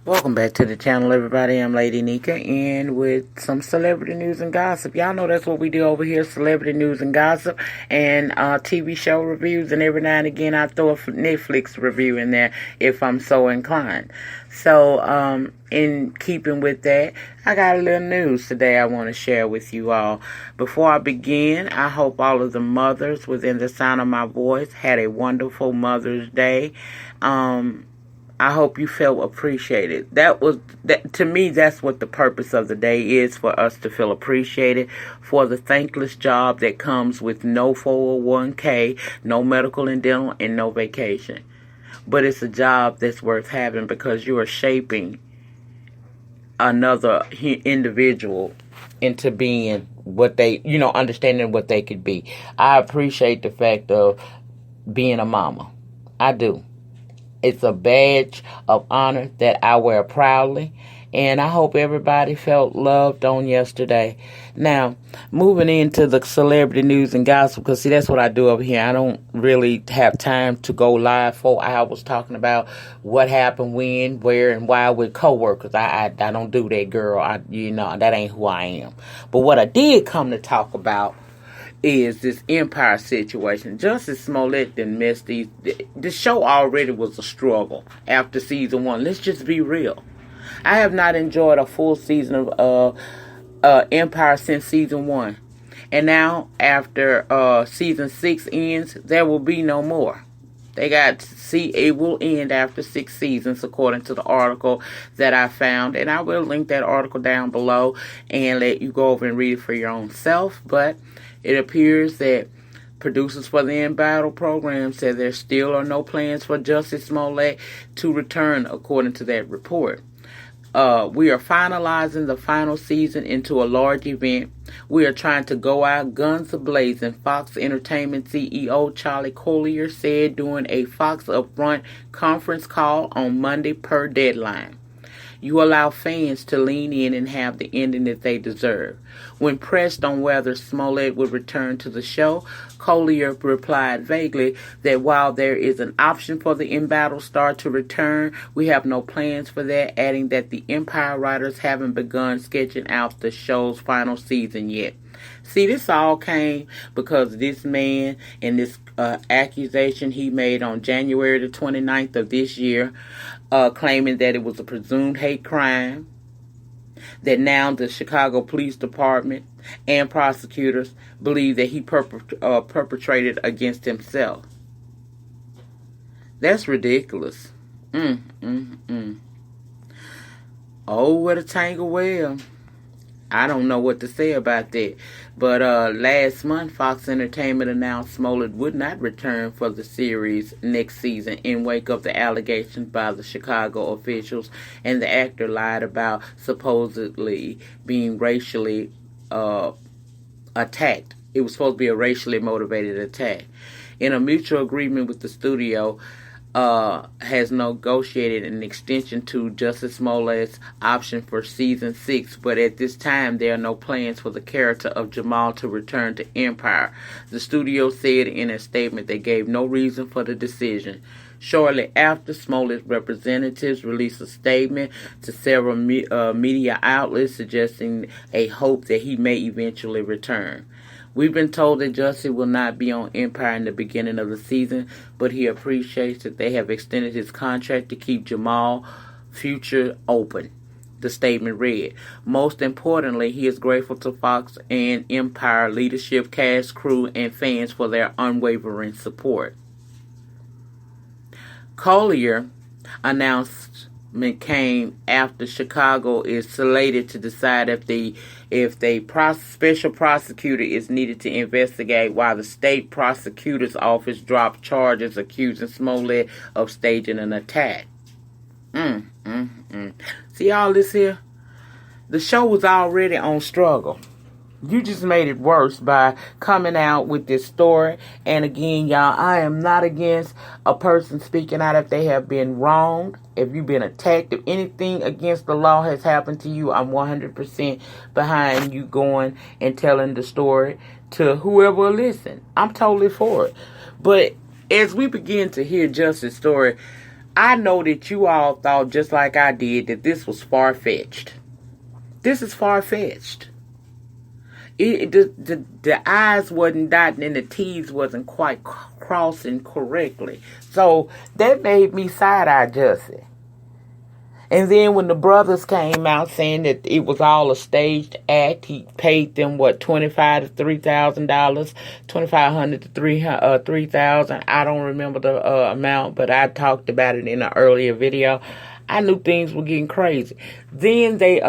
Welcome back to the channel, everybody. I'm Lady Nyca, and with some celebrity news and gossip. Y'all know that's what we do over here, celebrity news and gossip, and TV show reviews, and every now and again I throw a Netflix review in there if I'm so inclined. So, in keeping with that, I got a little news today I want to share with you all. Before I begin, I hope all of the mothers within the sound of my voice had a wonderful Mother's Day. I hope you felt appreciated. To me, that's what the purpose of the day is, for us to feel appreciated for the thankless job that comes with no 401k, no medical and dental, and no vacation. But it's a job that's worth having because you are shaping another individual into being what they, understanding what they could be. I appreciate the fact of being a mama. I do. It's a badge of honor that I wear proudly, and I hope everybody felt loved on yesterday. Now, moving into the celebrity news and gossip, because see, that's what I do over here. I don't really have time to go live 4 hours talking about what happened, when, where, and why with coworkers. I don't do that, girl. That ain't who I am. But what I did come to talk about is this Empire situation. Jussie Smollett done messed the show already was a struggle after season 1. Let's just be real. I have not enjoyed a full season of Empire since season 1. And now, after season 6 ends, there will be no more. It will end after 6 seasons, according to the article that I found. And I will link that article down below and let you go over and read it for your own self. But it appears that producers for the In Battle program said there still are no plans for Jussie Smollett to return, according to that report. We are finalizing the final season into a large event. We are trying to go out guns a-blazing, Fox Entertainment CEO Charlie Collier said during a Fox Upfront conference call on Monday per deadline. You allow fans to lean in and have the ending that they deserve. When pressed on whether Smollett would return to the show, Collier replied vaguely that while there is an option for the In Battle star to return, we have no plans for that, adding that the Empire writers haven't begun sketching out the show's final season yet. See, this all came because this man and this accusation he made on January the 29th of this year, claiming that it was a presumed hate crime, that now the Chicago Police Department and prosecutors believe that he perpetrated against himself. That's ridiculous. Oh, what a tangle well. I don't know what to say about that. But last month, Fox Entertainment announced Smollett would not return for the series next season in wake of the allegations by the Chicago officials, and the actor lied about supposedly being racially attacked. It was supposed to be a racially motivated attack. In a mutual agreement with the studio, has negotiated an extension to Jussie Smollett's option for season 6, but at this time there are no plans for the character of Jamal to return to Empire. The studio said in a statement they gave no reason for the decision. Shortly after, Smollett's representatives released a statement to several media outlets suggesting a hope that he may eventually return. We've been told that Jussie will not be on Empire in the beginning of the season, but he appreciates that they have extended his contract to keep Jamal's future open. The statement read, most importantly, he is grateful to Fox and Empire leadership, cast, crew, and fans for their unwavering support. Collier announcement came after Chicago is slated to decide if the special prosecutor is needed to investigate, while the state prosecutor's office dropped charges accusing Smollett of staging an attack. See all this here? The show was already on struggle. You just made it worse by coming out with this story. And again, y'all, I am not against a person speaking out if they have been wronged, if you've been attacked, if anything against the law has happened to you. I'm 100% behind you going and telling the story to whoever will listen. I'm totally for it. But as we begin to hear Jussie's story, I know that you all thought, just like I did, that this was far-fetched. This is far-fetched. The I's wasn't dotting and the T's wasn't quite crossing correctly. So that made me side-eye Jussie. And then when the brothers came out saying that it was all a staged act, he paid them $2,500 to $3,000, $2,500 to $3,000. I don't remember the amount, but I talked about it in an earlier video. I knew things were getting crazy. Then they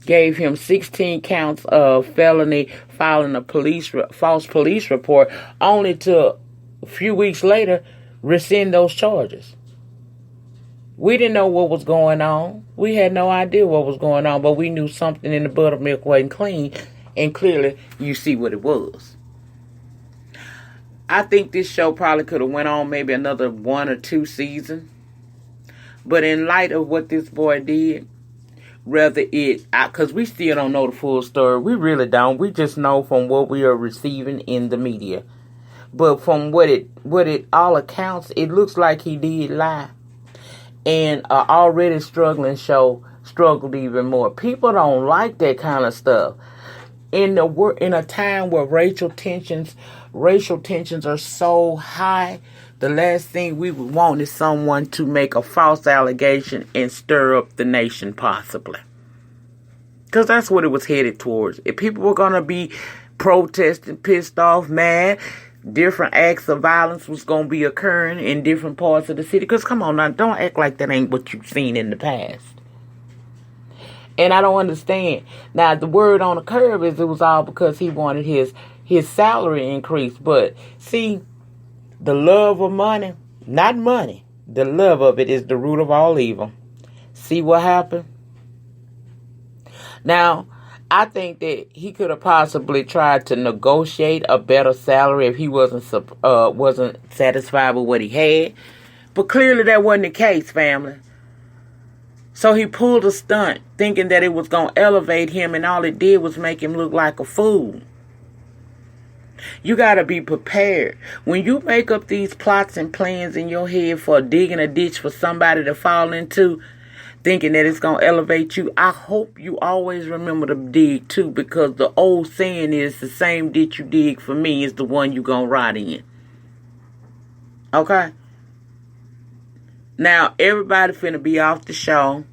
gave him 16 counts of felony filing a false police report, only to a few weeks later rescind those charges. We didn't know what was going on. We had no idea what was going on, but we knew something in the buttermilk wasn't clean, and clearly you see what it was. I think this show probably could have went on maybe another 1 or 2 seasons, but in light of what this boy did, because we still don't know the full story. We really don't. We just know from what we are receiving in the media. But from what it all accounts, it looks like he did lie. And an already struggling show struggled even more. People don't like that kind of stuff. In a time where racial tensions are so high, the last thing we would want is someone to make a false allegation and stir up the nation, possibly. Because that's what it was headed towards. If people were going to be protesting, pissed off, mad, different acts of violence was going to be occurring in different parts of the city. Because come on now, don't act like that ain't what you've seen in the past. And I don't understand. Now, the word on the curb is it was all because he wanted his salary increased. But see, the love of money, not money, the love of it is the root of all evil. See what happened? Now, I think that he could have possibly tried to negotiate a better salary if he wasn't satisfied with what he had. But clearly that wasn't the case, family. So he pulled a stunt thinking that it was going to elevate him, and all it did was make him look like a fool. You got to be prepared. When you make up these plots and plans in your head for digging a ditch for somebody to fall into, thinking that it's going to elevate you, I hope you always remember to dig too, because the old saying is the same ditch you dig for me is the one you're going to rot in. Okay? Now, everybody finna be off the show.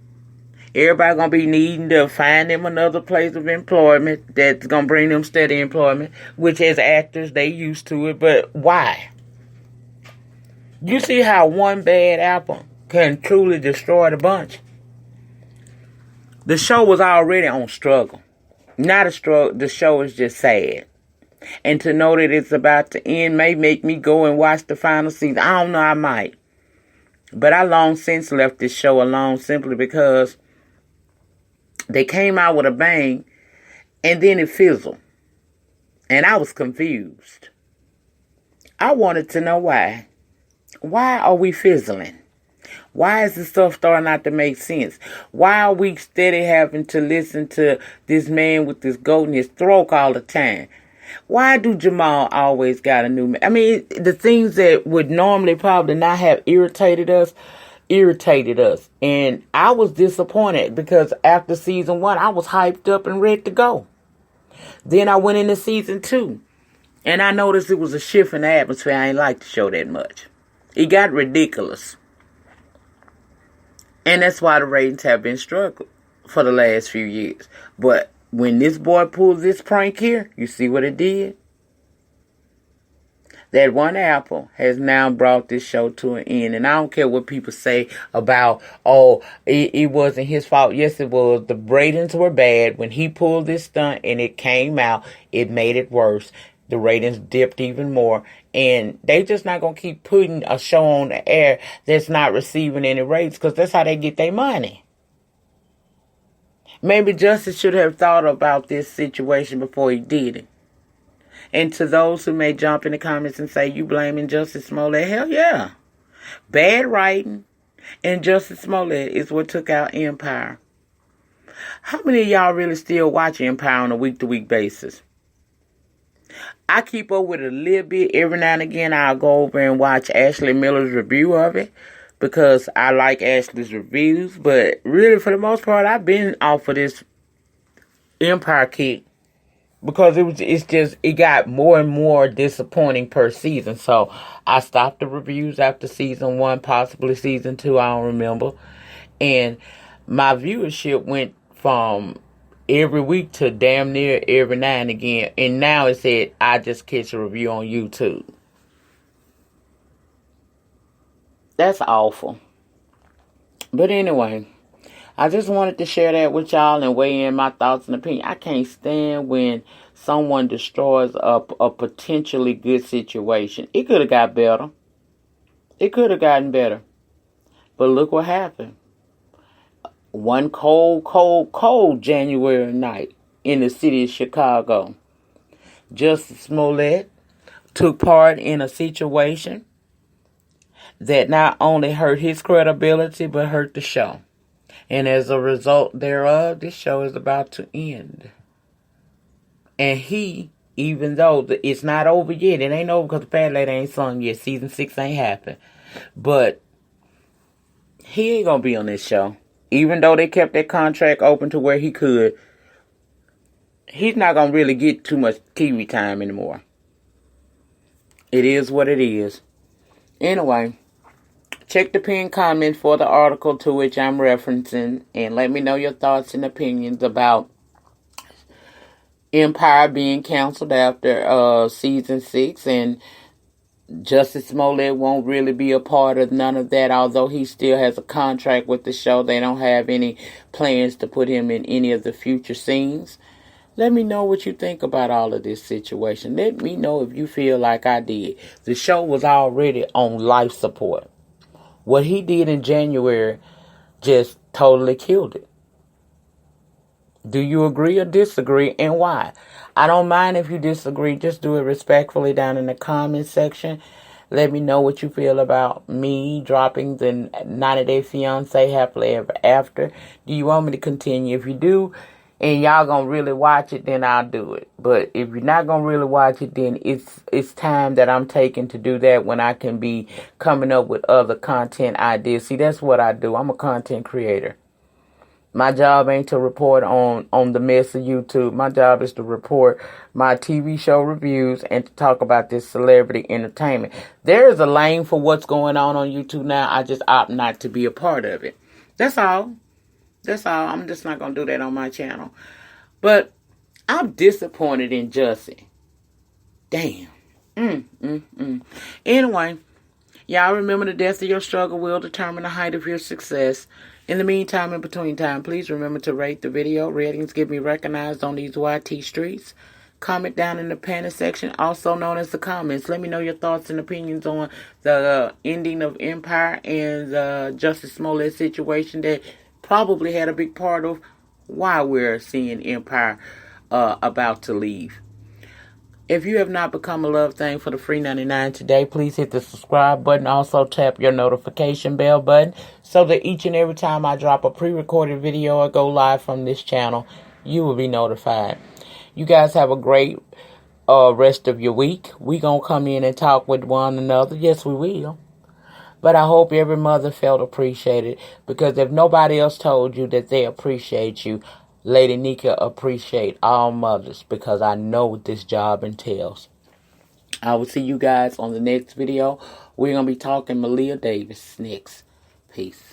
Everybody gonna be needing to find them another place of employment that's gonna bring them steady employment, which as actors, they used to it, but why? You see how one bad apple can truly destroy the bunch? The show was already on struggle. Not a struggle, the show is just sad. And to know that it's about to end may make me go and watch the final season. I don't know, I might. But I long since left this show alone simply because they came out with a bang and then it fizzled. And I was confused. I wanted to know why. Why are we fizzling? Why is this stuff starting not to make sense? Why are we steady having to listen to this man with this goat in his throat all the time? Why do Jamal always got a new man? I mean, the things that would normally probably not have irritated us. And I was disappointed because after season 1, I was hyped up and ready to go. Then I went into season 2. And I noticed it was a shift in the atmosphere. I ain't like the show that much. It got ridiculous. And that's why the ratings have been struggling for the last few years. But when this boy pulled this prank here, you see what it did? That one apple has now brought this show to an end. And I don't care what people say about, it wasn't his fault. Yes, it was. The ratings were bad. When he pulled this stunt and it came out, it made it worse. The ratings dipped even more. And they just not going to keep putting a show on the air that's not receiving any ratings, because that's how they get their money. Maybe Jussie should have thought about this situation before he did it. And to those who may jump in the comments and say, you blaming Jussie Smollett, hell yeah. Bad writing and Jussie Smollett is what took out Empire. How many of y'all really still watch Empire on a week-to-week basis? I keep up with it a little bit. Every now and again, I'll go over and watch Ashley Miller's review of it. because I like Ashley's reviews. But really, for the most part, I've been off of this Empire kick because it got more and more disappointing per season. So I stopped the reviews after season 1, possibly season 2, I don't remember. And my viewership went from every week to damn near every now and again. And now it said I just catch a review on YouTube. That's awful. But anyway, I just wanted to share that with y'all and weigh in my thoughts and opinions. I can't stand when someone destroys a potentially good situation. It could have got better. It could have gotten better. But look what happened. One cold January night in the city of Chicago, Jussie Smollett took part in a situation that not only hurt his credibility, but hurt the show. And as a result thereof, this show is about to end. And he, even though it's not over yet, it ain't over because the Fat Lady ain't sung yet. Season 6 ain't happened. But he ain't going to be on this show. Even though they kept that contract open to where he could, he's not going to really get too much TV time anymore. It is what it is. Anyway, check the pinned comment for the article to which I'm referencing and let me know your thoughts and opinions about Empire being canceled after season 6, and Jussie Smollett won't really be a part of none of that, although he still has a contract with the show. They don't have any plans to put him in any of the future scenes. Let me know what you think about all of this situation. Let me know if you feel like I did. The show was already on life support. What he did in January just totally killed it. Do you agree or disagree, and why? I don't mind if you disagree. Just do it respectfully down in the comment section. Let me know what you feel about me dropping the 90-Day Fiancé Happily Ever After. Do you want me to continue? If you do, and y'all gonna really watch it, then I'll do it. But if you're not gonna really watch it, then it's time that I'm taking to do that when I can be coming up with other content ideas. See, that's what I do. I'm a content creator. My job ain't to report on the mess of YouTube. My job is to report my TV show reviews and to talk about this celebrity entertainment. There is a lane for what's going on YouTube now. I just opt not to be a part of it. That's all. That's all. I'm just not going to do that on my channel. But I'm disappointed in Jussie. Damn. Anyway, y'all remember the depth of your struggle will determine the height of your success. In the meantime, in between time, please remember to rate the video. Ratings get me recognized on these YT streets. Comment down in the panel section, also known as the comments. Let me know your thoughts and opinions on the ending of Empire and the Jussie Smollett situation that probably had a big part of why we're seeing Empire about to leave. If you have not become a love thing for the free 99 today, please hit the subscribe button. Also tap your notification bell button so that each and every time I drop a pre-recorded video or go live from this channel, you will be notified. You guys have a great rest of your week. We gonna come in and talk with one another. Yes, we will. But I hope every mother felt appreciated, because if nobody else told you that they appreciate you, Lady Nyca appreciate all mothers, because I know what this job entails. I will see you guys on the next video. We're going to be talking Malia Davis next. Peace.